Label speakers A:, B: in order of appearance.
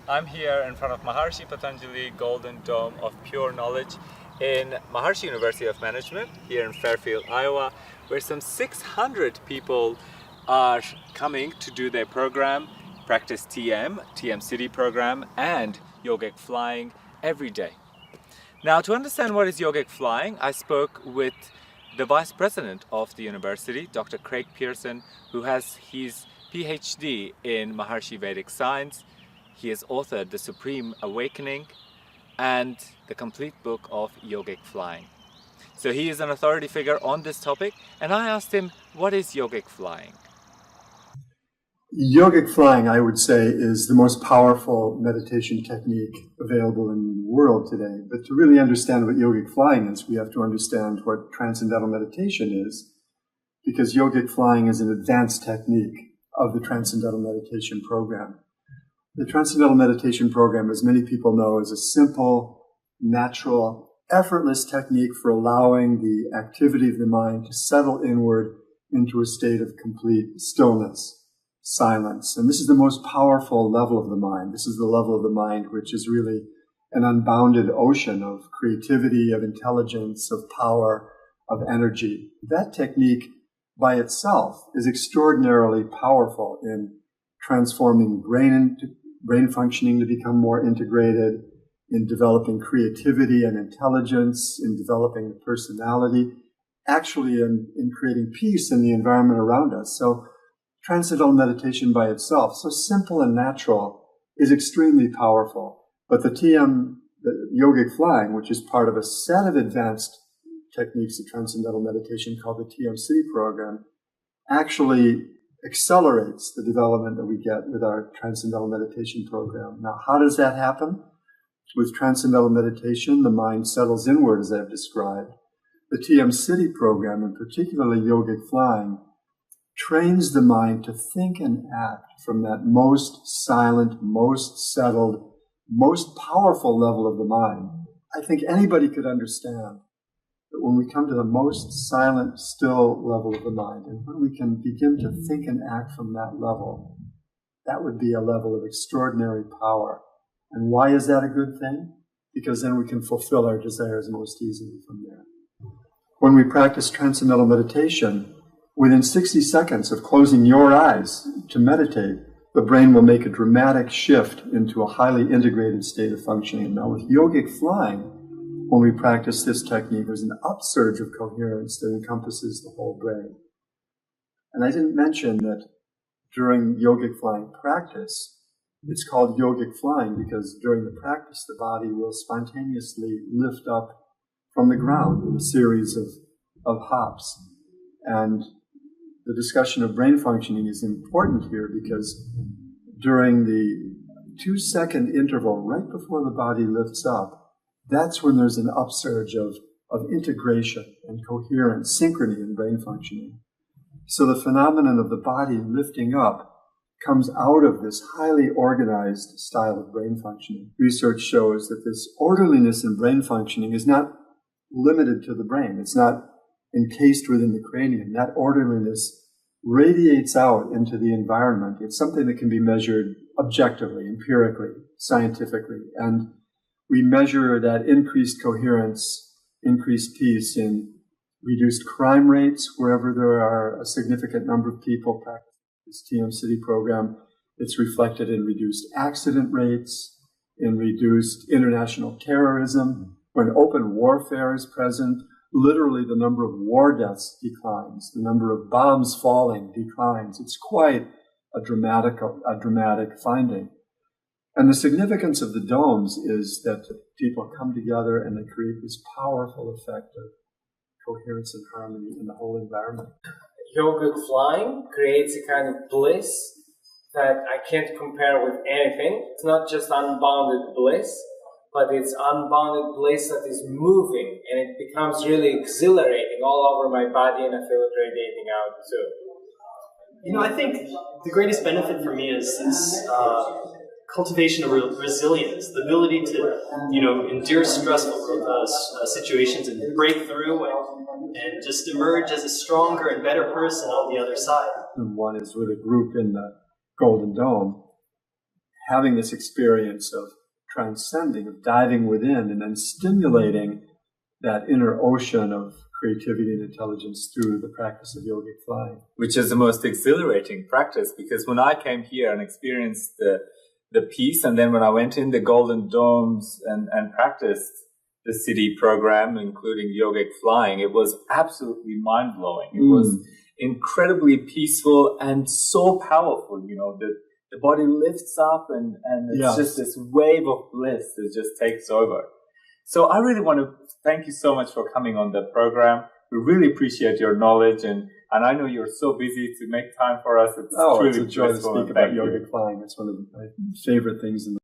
A: I'm here in front of Maharishi Patanjali Golden Dome of Pure Knowledge in Maharishi University of Management here in Fairfield, Iowa, where some 600 people are coming to do their program, practice TM City program, and yogic flying every day. Now, to understand what is yogic flying, I spoke with the Vice President of the university, Dr. Craig Pearson, who has his PhD in Maharishi Vedic Science. He has authored The Supreme Awakening and the complete book of yogic flying. So he is an authority figure on this topic, and I asked him, what is yogic flying?
B: Yogic flying, I would say, is the most powerful meditation technique available in the world today. But to really understand what yogic flying is, we have to understand what transcendental meditation is, because yogic flying is an advanced technique of the transcendental meditation program. The Transcendental Meditation Program, as many people know, is a simple, natural, effortless technique for allowing the activity of the mind to settle inward into a state of complete stillness, silence. And this is the most powerful level of the mind. This is the level of the mind which is really an unbounded ocean of creativity, of intelligence, of power, of energy. That technique by itself is extraordinarily powerful in transforming brain functioning to become more integrated, in developing creativity and intelligence, in developing the personality, actually in creating peace in the environment around us. So transcendental meditation by itself, so simple and natural, is extremely powerful. But the yogic flying, which is part of a set of advanced techniques of transcendental meditation called the TM City program, actually accelerates the development that we get with our transcendental meditation program. Now, how does that happen? With transcendental meditation, the mind settles inward, as I've described. The TM City program, and particularly yogic flying, trains the mind to think and act from that most silent, most settled, most powerful level of the mind. I think anybody could understand that when we come to the most silent, still level of the mind, and when we can begin to think and act from that level, that would be a level of extraordinary power. And why is that a good thing? Because then we can fulfill our desires most easily from there. When we practice transcendental meditation, within 60 seconds of closing your eyes to meditate, the brain will make a dramatic shift into a highly integrated state of functioning. Now, with yogic flying, when we practice this technique, there's an upsurge of coherence that encompasses the whole brain. And I didn't mention that during yogic flying practice, it's called yogic flying because during the practice, the body will spontaneously lift up from the ground in a series of hops. And the discussion of brain functioning is important here because during the 2-second interval right before the body lifts up, that's when there's an upsurge of integration and coherence, synchrony in brain functioning. So the phenomenon of the body lifting up comes out of this highly organized style of brain functioning. Research shows that this orderliness in brain functioning is not limited to the brain. It's not encased within the cranium. That orderliness radiates out into the environment. It's something that can be measured objectively, empirically, scientifically. And we measure that increased coherence, increased peace in reduced crime rates wherever there are a significant number of people practicing this TM City program. It's reflected in reduced accident rates, in reduced international terrorism. When open warfare is present, literally the number of war deaths declines, the number of bombs falling declines. It's quite a dramatic finding. And the significance of the domes is that people come together and they create this powerful effect of coherence and harmony in the whole environment.
C: Yogic flying creates a kind of bliss that I can't compare with anything. It's not just unbounded bliss, but it's unbounded bliss that is moving, and it becomes really exhilarating all over my body, and I feel it radiating out too.
D: You know, I think the greatest benefit for me is this cultivation of resilience, the ability to, endure stressful situations and break through and just emerge as a stronger and better person on the other side.
B: And one is with a group in the Golden Dome having this experience of transcending, of diving within, and then stimulating that inner ocean of creativity and intelligence through the practice of yogic flying.
A: Which is the most exhilarating practice, because when I came here and experienced the peace, and then when I went in the Golden Domes and practiced the Siddhi program, including yogic flying, it was absolutely mind-blowing. It was incredibly peaceful and so powerful. You know, the body lifts up and it's just this wave of bliss that just takes over. So I really want to thank you so much for coming on the program. We really appreciate your knowledge, and I know you're so busy to make time for us. It's truly
B: a joy to speak about yogic flying. It's one of my favorite things in the